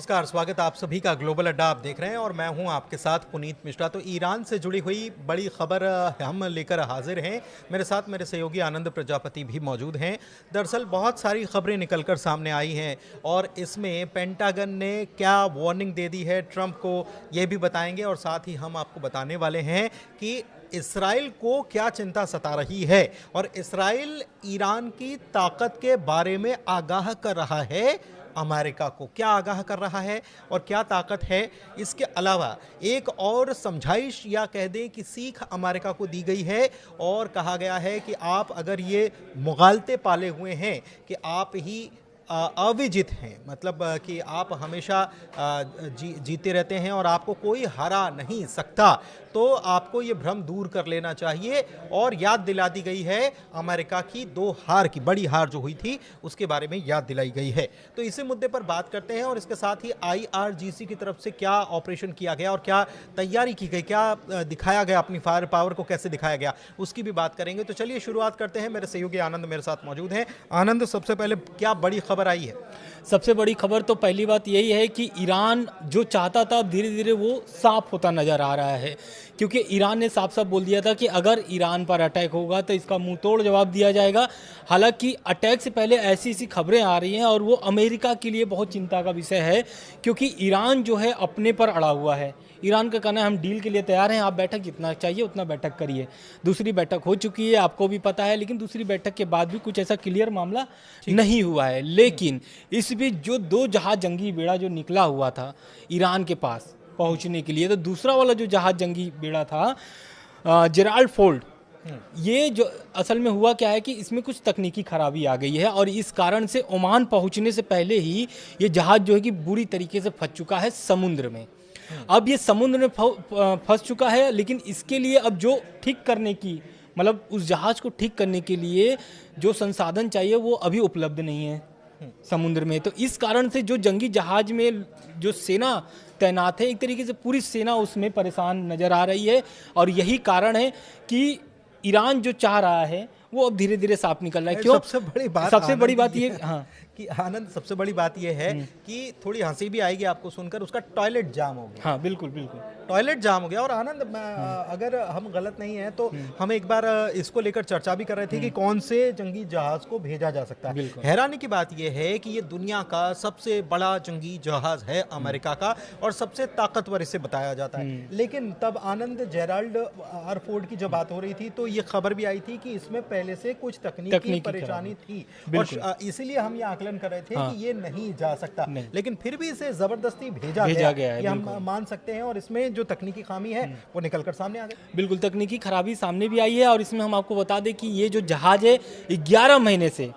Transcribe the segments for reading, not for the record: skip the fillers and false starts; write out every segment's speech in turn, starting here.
नमस्कार, स्वागत आप सभी का ग्लोबल अड्डा आप देख रहे हैं और मैं हूं आपके साथ पुनीत मिश्रा। तो ईरान से जुड़ी हुई बड़ी खबर हम लेकर हाजिर हैं। मेरे साथ मेरे सहयोगी आनंद प्रजापति भी मौजूद हैं। दरअसल बहुत सारी खबरें निकलकर सामने आई हैं और इसमें पेंटागन ने क्या वार्निंग दे दी है ट्रंप को, ये भी बताएंगे। और साथ ही हम आपको बताने वाले हैं कि इसराइल को क्या चिंता सता रही है और इसराइल ईरान की ताकत के बारे में आगाह कर रहा है। अमेरिका को क्या आगाह कर रहा है और क्या ताकत है। इसके अलावा एक और समझाइश या कह दें कि सीख अमेरिका को दी गई है और कहा गया है कि आप अगर ये मुगालते पाले हुए हैं कि आप ही अविजित हैं, मतलब कि आप हमेशा जीते रहते हैं और आपको कोई हरा नहीं सकता, तो आपको ये भ्रम दूर कर लेना चाहिए। और याद दिला दी गई है अमेरिका की दो हार की, बड़ी हार जो हुई थी उसके बारे में याद दिलाई गई है। तो इसी मुद्दे पर बात करते हैं और इसके साथ ही IRGC की तरफ से क्या ऑपरेशन किया गया और क्या तैयारी की गई, क्या दिखाया गया, अपनी फायर पावर को कैसे दिखाया गया, उसकी भी बात करेंगे। तो चलिए शुरुआत करते हैं। मेरे सहयोगी आनंद मेरे साथ मौजूद हैं। आनंद, सबसे पहले क्या बड़ी खबर आई है? सबसे बड़ी खबर तो पहली बात यही है कि ईरान जो चाहता था धीरे धीरे वो साफ होता नज़र आ रहा है, क्योंकि ईरान ने साफ साफ बोल दिया था कि अगर ईरान पर अटैक होगा तो इसका मुंह तोड़ जवाब दिया जाएगा। हालांकि अटैक से पहले ऐसी ऐसी खबरें आ रही हैं और वो अमेरिका के लिए बहुत चिंता का विषय है, क्योंकि ईरान जो है अपने पर अड़ा हुआ है। ईरान का कहना है हम डील के लिए तैयार हैं, आप बैठक जितना चाहिए उतना बैठक करिए। दूसरी बैठक हो चुकी है, आपको भी पता है, लेकिन दूसरी बैठक के बाद भी कुछ ऐसा क्लियर मामला नहीं हुआ है। लेकिन इस बीच जो दो जहाज जंगी बेड़ा जो निकला हुआ था ईरान के पास पहुंचने के लिए, तो दूसरा वाला जो जहाज जंगी बेड़ा था जेराल्ड फोर्ड, ये जो असल में हुआ क्या है कि इसमें कुछ तकनीकी खराबी आ गई है और इस कारण से ओमान पहुंचने से पहले ही ये जहाज जो है कि बुरी तरीके से फंस चुका है समुद्र में। अब ये समुद्र में फंस चुका है, लेकिन इसके लिए अब जो ठीक करने की, मतलब उस जहाज को ठीक करने के लिए जो संसाधन चाहिए वो अभी उपलब्ध नहीं है समुद्र में। तो इस कारण से जो जंगी जहाज में जो सेना तैनात है, एक तरीके से पूरी सेना उसमें परेशान नजर आ रही है। और यही कारण है कि ईरान जो चाह रहा है वो अब धीरे धीरे साफ निकल रहा है। क्यों? सबसे बड़ी बात ये हाँ कि आनंद, सबसे बड़ी बात यह है कि थोड़ी हंसी भी आएगी आपको सुनकर, उसका टॉयलेट जाम हो गया। हाँ बिल्कुल बिल्कुल, टॉयलेट जाम हो गया। और आनंद, अगर हम गलत नहीं हैं तो हम एक बार इसको लेकर चर्चा भी कर रहे थे कि कौन से जंगी जहाज को भेजा जा सकता है। हैरानी की बात यह है कि ये दुनिया का सबसे बड़ा जंगी जहाज है अमेरिका का और सबसे ताकतवर इसे बताया जाता है। लेकिन तब आनंद, जेराल्ड आर फोर्ड की जब बात हो रही थी तो ये खबर भी आई थी कि इसमें पहले से कुछ तकनीकी परेशानी थी और इसीलिए हम ये कर रहे थे कि ये नहीं जा सकता, लेकिन फिर भी इसे जबरदस्ती भेजा गया है, ये हम मान सकते हैं। और इसमें जो तकनीकी खामी है वो निकलकर सामने आ गई। बिल्कुल, तकनीकी खराबी सामने भी आई है। और इसमें हम आपको बता दें कि ये जो जहाज है 11 महीने से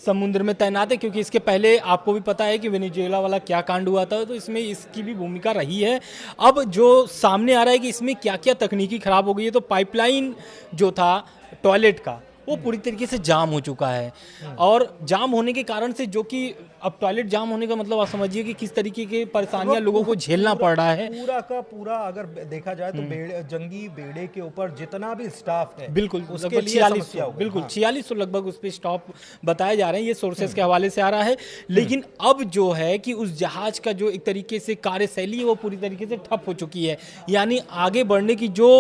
समुद्र में तैनात है, क्योंकि इसके पहले आपको भी पता है कि वेनेजुएला वाला क्या कांड हुआ था, तो इसमें इसकी भी भूमिका रही है। अब जो सामने आ रहा है कि इसमें क्या क्या तकनीकी खराब हो गई है, तो पाइपलाइन जो था टॉयलेट का वो पूरी तरीके से जाम हो चुका है। और जाम होने के कारण से, जो कि अब टॉयलेट जाम होने का मतलब आप समझिए कि किस तरीके की परेशानियां लोगों को झेलना पड़ रहा है। पूरा का पूरा अगर देखा जाए तो जंगी बेड़े के ऊपर जितना भी स्टाफ है, बिल्कुल उसके लिए समस्या हो गई। बिल्कुल 4600 लगभग उस पर स्टॉप बताए जा रहे हैं, ये सोर्सेस के हवाले से आ रहा है। लेकिन अब जो है कि उस जहाज का जो एक तरीके से कार्यशैली है वो पूरी तरीके से ठप हो चुकी है। यानी आगे बढ़ने की जो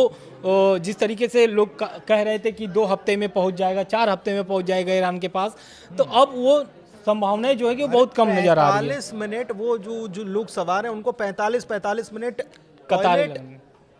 जिस तरीके से लोग कह रहे थे कि 2 हफ्ते में पहुंच जाएगा, 4 हफ्ते में पहुंच जाएगा ईरान के पास, तो अब वो संभावनाएं जो है कि बहुत कम नजर आ रही है। 45 मिनट वो जो लोग सवार हैं उनको 45 मिनट कतार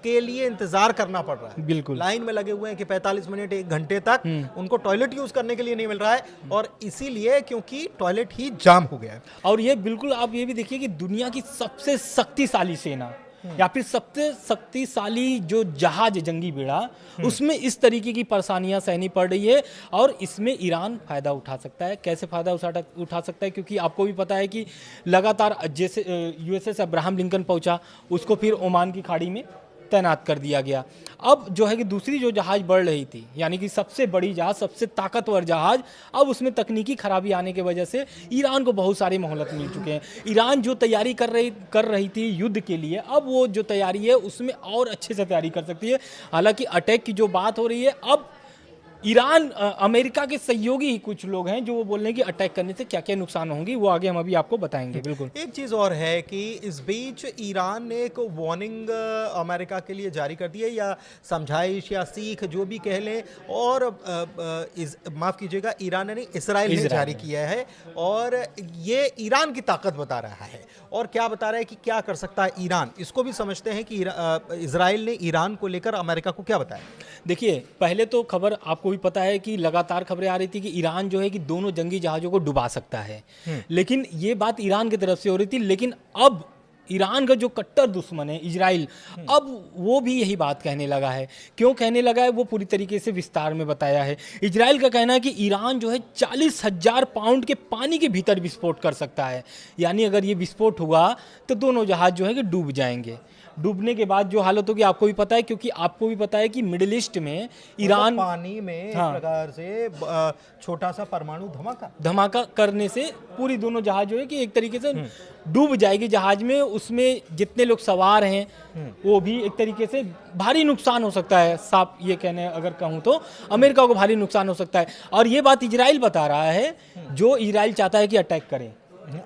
के लिए इंतजार करना पड़ रहा है। बिल्कुल लाइन में लगे हुए हैं कि 45 मिनट 1 घंटे तक उनको टॉयलेट यूज करने के लिए नहीं मिल रहा है, और इसीलिए क्योंकि टॉयलेट ही जाम हो गया है। और ये बिल्कुल आप ये भी देखिए कि दुनिया की सबसे शक्तिशाली सेना या फिर सबसे शक्तिशाली जो जहाज जंगी बेड़ा, उसमें इस तरीके की परेशानियां सहनी पड़ रही है। और इसमें ईरान फायदा उठा सकता है। कैसे फायदा उठा सकता है? क्योंकि आपको भी पता है कि लगातार जैसे USS अब्राहम लिंकन पहुंचा, उसको फिर ओमान की खाड़ी में तैनात कर दिया गया। अब जो है कि दूसरी जो जहाज बढ़ रही थी, यानी कि सबसे बड़ी जहाज, सबसे ताकतवर जहाज, अब उसमें तकनीकी खराबी आने की वजह से ईरान को बहुत सारी मोहलत मिल चुके हैं। ईरान जो तैयारी कर रही थी युद्ध के लिए, अब वो जो तैयारी है उसमें और अच्छे से तैयारी कर सकती है। हालांकि अटैक की जो बात हो रही है, अब ईरान अमेरिका के सहयोगी ही कुछ लोग हैं जो वो बोल रहे हैं कि अटैक करने से क्या क्या नुकसान होंगे, वो आगे हम अभी आपको बताएंगे। बिल्कुल। एक चीज़ और है कि इस बीच ईरान ने एक वार्निंग अमेरिका के लिए जारी कर दी है, या समझाइश या सीख जो भी कह लें, और माफ़ कीजिएगा, ईरान ने नहीं, इसराइल ने जारी किया है, और ये ईरान की ताकत बता रहा है। और क्या बता रहा है कि क्या कर सकता है ईरान, इसको भी समझते हैं कि इसराइल ने ईरान को लेकर अमेरिका को क्या बताया। देखिए, पहले तो खबर आपको भी पता है कि लगातार खबरें आ रही थी कि ईरान जो है कि दोनों जंगी जहाज़ों को डुबा सकता है, लेकिन ये बात ईरान की तरफ से हो रही थी। लेकिन अब ईरान का जो कट्टर दुश्मन है इजराइल, अब वो भी यही बात कहने लगा है। क्यों कहने लगा है वो पूरी तरीके से विस्तार में बताया है। इजराइल का कहना है कि ईरान जो है 40,000 पाउंड के पानी के भीतर विस्फोट कर सकता है, यानी अगर ये विस्फोट हुआ तो दोनों जहाज जो है कि डूब जाएंगे। डूबने के बाद जो हालत होगी आपको भी पता है, क्योंकि आपको भी पता है कि मिडिल ईस्ट में ईरान पानी में एक प्रकार से छोटा सा परमाणु धमाका करने से पूरी दोनों जहाज जो है कि एक तरीके से डूब जाएगी। जहाज में उसमें जितने लोग सवार हैं वो भी एक तरीके से भारी नुकसान हो सकता है। साफ ये कहने अगर कहूँ तो अमेरिका को भारी नुकसान हो सकता है, और ये बात इजराइल बता रहा है। जो इजराइल चाहता है कि अटैक करे,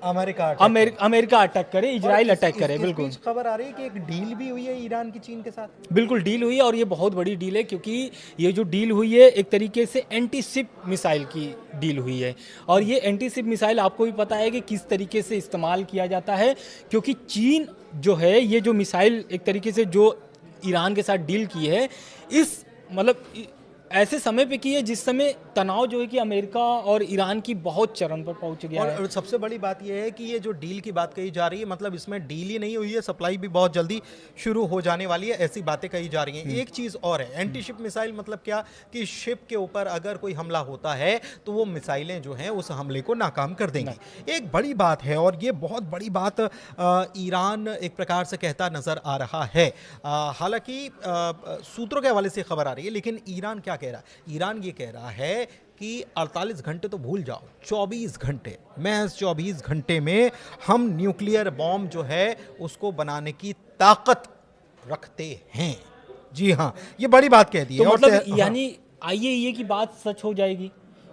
अमेरिका अटैक करे, इजराइल अटैक करे। बिल्कुल खबर आ रही है कि एक डील भी हुई है ईरान की चीन के साथ। बिल्कुल डील हुई है, और ये बहुत बड़ी डील है, क्योंकि ये जो डील हुई है एक तरीके से एंटी शिप मिसाइल की डील हुई है। और ये एंटी शिप मिसाइल आपको भी पता है कि किस तरीके से इस्तेमाल किया जाता है, क्योंकि चीन जो है ये जो मिसाइल एक तरीके से जो ईरान के साथ डील की है, इस मतलब ऐसे समय पे की है जिस समय तनाव जो है कि अमेरिका और ईरान की बहुत चरम पर पहुंच गया है। और सबसे बड़ी बात यह है कि ये जो डील की बात कही जा रही है, मतलब इसमें डील ही नहीं हुई है, सप्लाई भी बहुत जल्दी शुरू हो जाने वाली है, ऐसी बातें कही जा रही हैं। एक चीज़ और है, एंटी शिप मिसाइल मतलब क्या, कि शिप के ऊपर अगर कोई हमला होता है तो वो मिसाइलें जो हैं उस हमले को नाकाम कर देंगी। एक बड़ी बात है, और ये बहुत बड़ी बात ईरान एक प्रकार से कहता नजर आ रहा है। हालांकि सूत्रों के हवाले से खबर आ रही है, लेकिन ईरान क्या कह रहा है, ईरान ये कह रहा है कि 48 घंटे तो भूल जाओ, 24 घंटे, महज 24 घंटे में हम न्यूक्लियर बॉम्ब जो है उसको बनाने की ताकत रखते हैं। जी हाँ, ये बड़ी बात कह दी है। तो मतलब यानी आईएईए की बात सच हो जाएगी,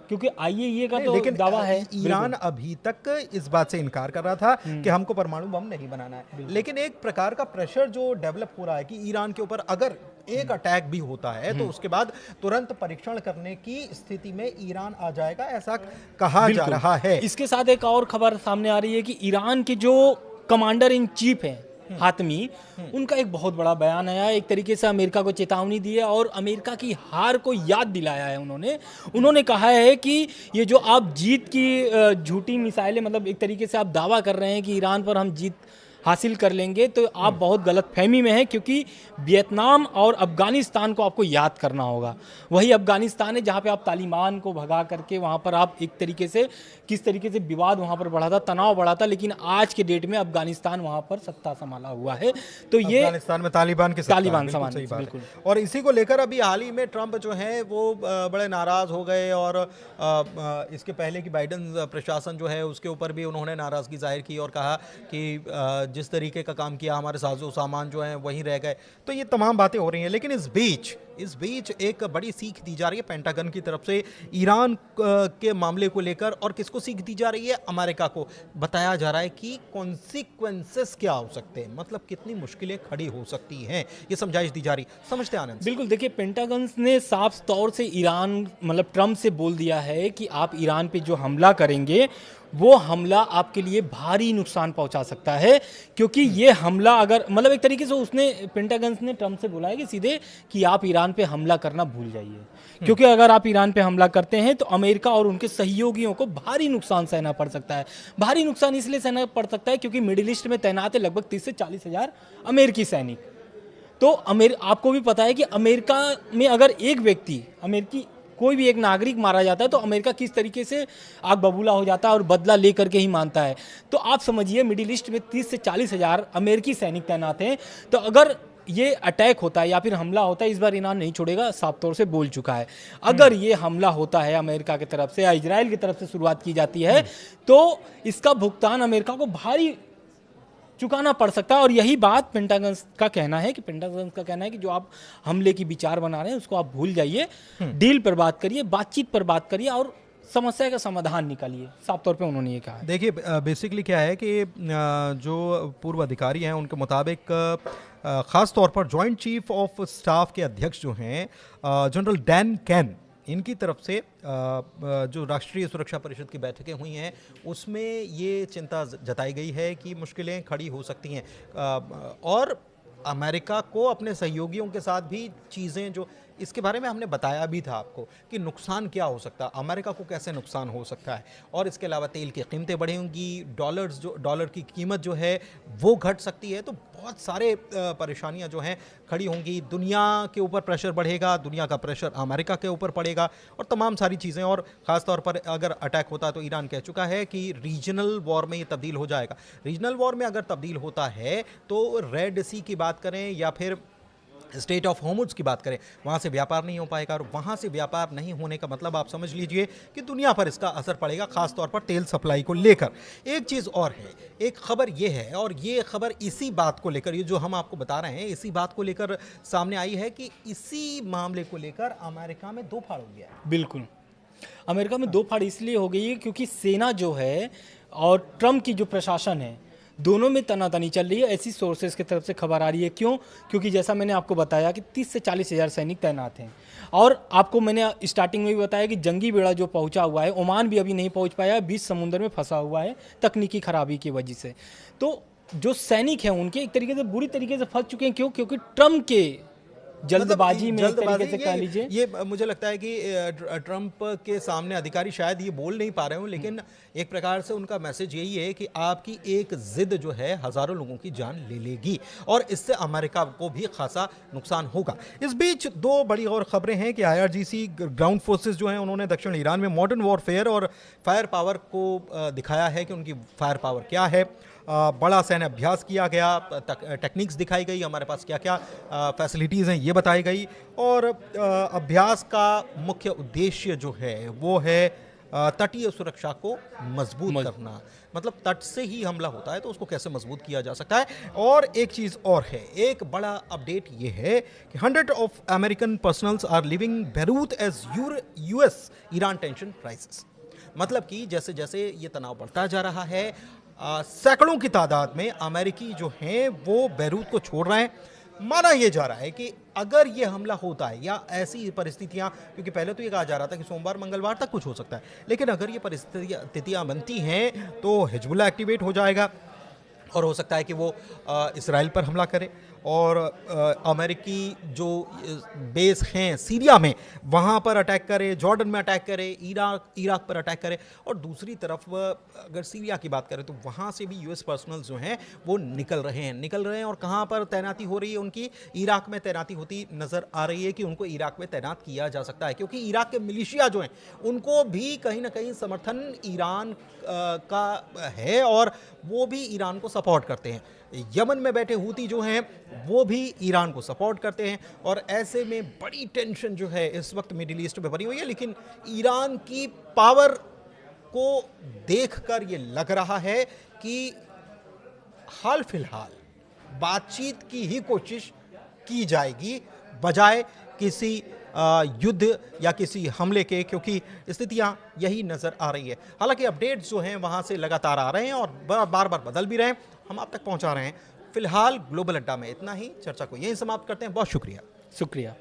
क्योंकि आईएईए का तो दावा है। ईरान अभी तक इस बात से इनकार कर रहा था कि हमको परमाणु बम नहीं बनाना है, लेकिन एक प्रकार का प्रेशर जो डेवलप हो रहा है कि ईरान के ऊपर अगर एक अटैक भी होता है तो उसके बाद तुरंत परीक्षण करने की स्थिति में ईरान आ जाएगा, ऐसा कहा जा रहा है। इसके साथ एक और खबर सामने आ रही है कि ईरान के जो कमांडर इन चीफ हैं हातमी, उनका एक बहुत बड़ा बयान आया है। एक तरीके से अमेरिका को चेतावनी दी है और अमेरिका की हार को याद दिलाया है। उन्होंने कहा है कि ये जो आप जीत की झूठी मिसाइलें, मतलब एक तरीके से आप दावा कर रहे हैं कि ईरान पर हम जीत हासिल कर लेंगे, तो आप बहुत गलत फहमी में हैं, क्योंकि वियतनाम और अफगानिस्तान को आपको याद करना होगा। वही अफगानिस्तान है जहाँ पे आप तालिबान को भगा करके वहाँ पर आप एक तरीके से किस तरीके से विवाद वहाँ पर बढ़ा था, तनाव बढ़ा था, लेकिन आज के डेट में अफगानिस्तान वहाँ पर सत्ता संभाला हुआ है। तो ये अफगानिस्तान में तालिबान समान बिल्कुल। और इसी को लेकर अभी हाल ही में ट्रंप जो है वो बड़े नाराज हो गए, और इसके पहले की बाइडेन प्रशासन जो है उसके ऊपर भी उन्होंने नाराजगी जाहिर की और कहा कि जिस तरीके का काम किया हमारे साजो सामान जो हैं वहीं रह गए। तो ये तमाम बातें हो रही हैं, लेकिन इस बीच एक बड़ी सीख दी जा रही है पेंटागन की तरफ से ईरान के मामले को लेकर। और किसको सीख दी जा रही है? अमेरिका को। बताया जा रहा है कि कॉन्सिक्वेंसेस क्या हो सकते हैं, मतलब कितनी मुश्किलें खड़ी हो सकती हैं, ये समझाइश दी जा रही। समझते हैं आनंद। बिल्कुल, देखिए, पेंटागन ने साफ तौर से ईरान मतलब ट्रंप से बोल दिया है कि आप ईरान पे जो हमला करेंगे वो हमला आपके लिए भारी नुकसान पहुंचा सकता है, क्योंकि ये हमला अगर मतलब एक तरीके से उसने पेंटागन ने ट्रंप से बोला है कि सीधे कि आप ईरान पे हमला करना भूल जाइए, क्योंकि अगर आप ईरान पे हमला करते हैं तो अमेरिका और उनके सहयोगियों को भारी नुकसान सहना पड़ सकता है। भारी नुकसान इसलिए सहना पड़ सकता है क्योंकि मिडिल ईस्ट में तैनात है लगभग 30 से 40 हज़ार अमेरिकी सैनिक। तो आपको भी पता है कि अमेरिका में अगर एक व्यक्ति अमेरिकी कोई भी एक नागरिक मारा जाता है तो अमेरिका किस तरीके से आग बबूला हो जाता है और बदला लेकर के ही मानता है। तो आप समझिए मिडिल ईस्ट में 30 से 40 हज़ार अमेरिकी सैनिक तैनात हैं। तो अगर ये अटैक होता है या फिर हमला होता है, इस बार ईरान नहीं छोड़ेगा, साफ तौर से बोल चुका है। अगर ये हमला होता है अमेरिका की तरफ से या इजराइल की तरफ से शुरुआत की जाती है तो इसका भुगतान अमेरिका को भारी चुकाना पड़ सकता है। और यही बात पेंटागन का कहना है कि जो आप हमले की विचार बना रहे हैं उसको आप भूल जाइए, डील पर बात करिए, बातचीत पर बात करिए और समस्या का समाधान निकालिए। साफ तौर पे उन्होंने ये कहा है। देखिए बेसिकली क्या है कि जो पूर्व अधिकारी हैं उनके मुताबिक ख़ास तौर पर जॉइंट चीफ ऑफ स्टाफ के अध्यक्ष जो हैं जनरल डैन कैन, इनकी तरफ से जो राष्ट्रीय सुरक्षा परिषद की बैठकें हुई हैं उसमें ये चिंता जताई गई है कि मुश्किलें खड़ी हो सकती हैं और अमेरिका को अपने सहयोगियों के साथ भी चीज़ें जो इसके बारे में हमने बताया भी था आपको कि नुकसान क्या हो सकता है, अमेरिका को कैसे नुकसान हो सकता है। और इसके अलावा तेल की कीमतें बढ़ेंगी, डॉलर की कीमत जो है वो घट सकती है, तो बहुत सारे परेशानियां जो हैं खड़ी होंगी। दुनिया के ऊपर प्रेशर बढ़ेगा, दुनिया का प्रेशर अमेरिका के ऊपर पड़ेगा और तमाम सारी चीज़ें। और ख़ास तौर पर अगर अटैक होता है तो ईरान कह चुका है कि रीजनल वॉर में ये तब्दील हो जाएगा। रीजनल वॉर में अगर तब्दील होता है तो रेड सी की बात करें या फिर स्टेट ऑफ हॉर्मुज़ की बात करें, वहाँ से व्यापार नहीं हो पाएगा और वहाँ से व्यापार नहीं होने का मतलब आप समझ लीजिए कि दुनिया पर इसका असर पड़ेगा, खास तौर पर तेल सप्लाई को लेकर। एक चीज़ और है, एक खबर ये है और ये खबर इसी बात को लेकर, ये जो हम आपको बता रहे हैं इसी बात को लेकर सामने आई है कि इसी मामले को लेकर अमेरिका में दो फाड़ हो गया है। बिल्कुल, अमेरिका में दो फाड़ इसलिए हो गई है क्योंकि सेना जो है और ट्रम्प की जो प्रशासन है दोनों में तनातनी चल रही है। ऐसी सोर्सेज की तरफ से खबर आ रही है। क्यों? क्योंकि जैसा मैंने आपको बताया कि 30 से 40 हज़ार सैनिक तैनात हैं और आपको मैंने स्टार्टिंग में भी बताया कि जंगी बेड़ा जो पहुंचा हुआ है ओमान भी अभी नहीं पहुंच पाया, बीच समुद्र में फंसा हुआ है तकनीकी खराबी की वजह से। तो जो सैनिक हैं उनके एक तरीके से बुरी तरीके से फंस चुके हैं। क्यों? क्योंकि ट्रम्प के जल्दबाजी में एक तरीके से कह लीजिए, ये मुझे लगता है कि ट्रंप के सामने अधिकारी शायद ये बोल नहीं पा रहे हो, लेकिन एक प्रकार से उनका मैसेज यही है कि आपकी एक जिद जो है हजारों लोगों की जान ले लेगी और इससे अमेरिका को भी खासा नुकसान होगा। इस बीच दो बड़ी और खबरें हैं कि IRGC ग्राउंड फोर्सेस जो हैं उन्होंने दक्षिण ईरान में मॉडर्न वॉरफेयर और फायर पावर को दिखाया है कि उनकी फायर पावर क्या है। बड़ा सैन्य अभ्यास किया गया, टेक्निक्स दिखाई गई, हमारे पास क्या क्या फैसिलिटीज़ हैं ये बताई गई और अभ्यास का मुख्य उद्देश्य जो है वो है तटीय सुरक्षा को मजबूत करना। मतलब तट से ही हमला होता है तो उसको कैसे मजबूत किया जा सकता है। और एक चीज़ और है, एक बड़ा अपडेट ये है कि 100 of American personnels are living Beirut as US Iran tension crisis. मतलब कि जैसे जैसे ये तनाव बढ़ता जा रहा है सैकड़ों की तादाद में अमेरिकी जो हैं वो बैरूत को छोड़ रहे हैं। माना यह जा रहा है कि अगर ये हमला होता है या ऐसी परिस्थितियां, क्योंकि पहले तो ये कहा जा रहा था कि सोमवार मंगलवार तक कुछ हो सकता है, लेकिन अगर ये परिस्थितियां बनती हैं तो हिजबुल्लाह एक्टिवेट हो जाएगा और हो सकता है कि वो इसराइल पर हमला करे और अमेरिकी जो बेस हैं सीरिया में वहाँ पर अटैक करे, जॉर्डन में अटैक करे, इराक पर अटैक करे। और दूसरी तरफ अगर सीरिया की बात करें तो वहाँ से भी US पर्सनल्स जो हैं वो निकल रहे हैं और कहाँ पर तैनाती हो रही है उनकी, इराक में तैनाती होती नज़र आ रही है कि उनको इराक में तैनात किया जा सकता है, क्योंकि इराक के मिलिशिया जो हैं उनको भी कहीं ना कहीं समर्थन ईरान का है और वो भी ईरान को सपोर्ट करते हैं। यमन में बैठे हूती जो हैं वो भी ईरान को सपोर्ट करते हैं और ऐसे में बड़ी टेंशन जो है इस वक्त मिडिल ईस्ट में बनी हुई है। लेकिन ईरान की पावर को देखकर ये लग रहा है कि हाल फिलहाल बातचीत की ही कोशिश की जाएगी बजाय किसी युद्ध या किसी हमले के, क्योंकि स्थितियां यही नजर आ रही है। हालांकि अपडेट्स जो हैं वहां से लगातार आ रहे हैं और बार बार बदल भी रहे हैं, हम आप तक पहुंचा रहे हैं। फिलहाल ग्लोबल अड्डा में इतना ही, चर्चा को यहीं समाप्त करते हैं। बहुत शुक्रिया।